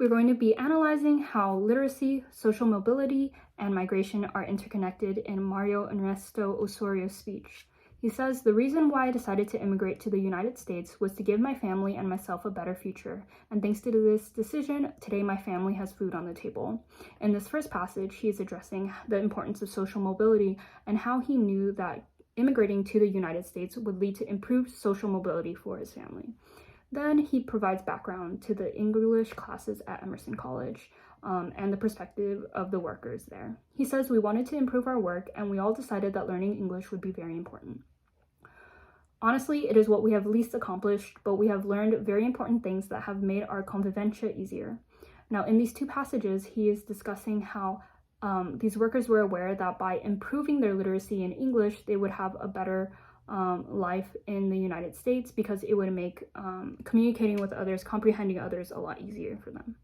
We're going to be analyzing how literacy, social mobility, and migration are interconnected in Mario Ernesto Osorio's speech. He says, "The reason why I decided to immigrate to the United States was to give my family and myself a better future. And thanks to this decision, today my family has food on the table." In this first passage, he is addressing the importance of social mobility and how he knew that immigrating to the United States would lead to improved social mobility for his family. Then he provides background to the English classes at Emerson College and the perspective of the workers there. He says, "We wanted to improve our work and we all decided that learning English would be very important. Honestly, it is what we have least accomplished, but we have learned very important things that have made our convivencia easier." Now, in these two passages, he is discussing how these workers were aware that by improving their literacy in English, they would have a better life in the United States because it would make communicating with others, comprehending others a lot easier for them.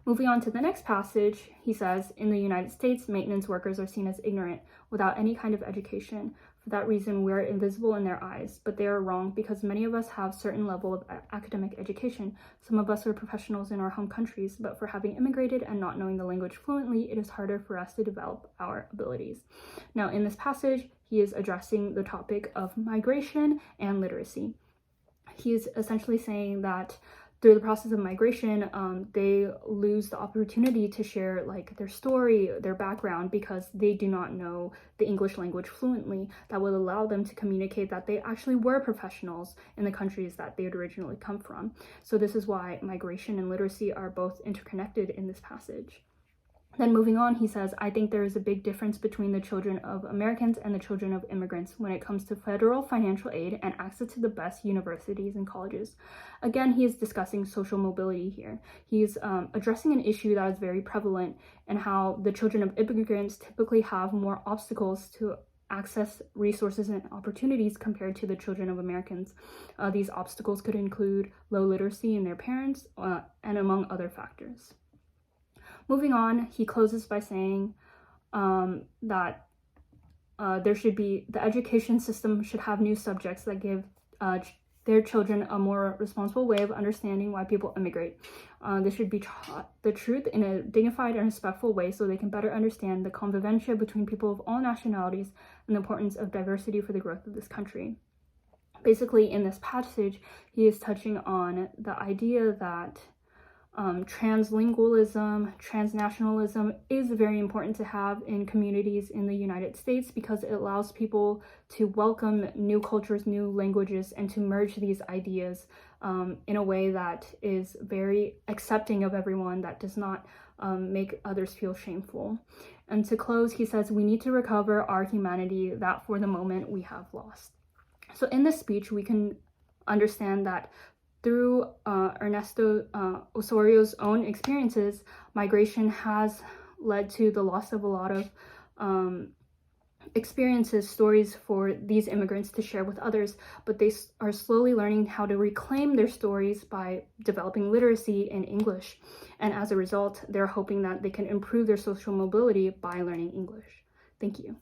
Moving on to the next passage, he says, "In the United States, maintenance workers are seen as ignorant without any kind of education. For that reason, we're invisible in their eyes, but they are wrong because many of us have certain level of academic education. Some of us are professionals in our home countries, but for having immigrated and not knowing the language fluently, it is harder for us to develop our abilities." Now, in this passage, he is addressing the topic of migration and literacy. He is essentially saying that through the process of migration, they lose the opportunity to share like their story, their background, because they do not know the English language fluently. That will allow them to communicate that they actually were professionals in the countries that they had originally come from. So this is why migration and literacy are both interconnected in this passage. Then moving on, he says, "I think there is a big difference between the children of Americans and the children of immigrants when it comes to federal financial aid and access to the best universities and colleges." Again, he is discussing social mobility here. He's addressing an issue that is very prevalent and how the children of immigrants typically have more obstacles to access resources and opportunities compared to the children of Americans. These obstacles could include low literacy in their parents and among other factors. Moving on, he closes by saying that the education system should have new subjects that give their children a more responsible way of understanding why people immigrate. They should be taught the truth in a dignified and respectful way so they can better understand the convivencia between people of all nationalities and the importance of diversity for the growth of this country. Basically, in this passage, he is touching on the idea that translingualism, transnationalism is very important to have in communities in the United States because it allows people to welcome new cultures, new languages, and to merge these ideas in a way that is very accepting of everyone, that does not make others feel shameful. And to close, he says, "We need to recover our humanity that for the moment we have lost." So in this speech, we can understand that through Ernesto Osorio's own experiences, migration has led to the loss of a lot of experiences, stories for these immigrants to share with others, but they are slowly learning how to reclaim their stories by developing literacy in English. And as a result, they're hoping that they can improve their social mobility by learning English. Thank you.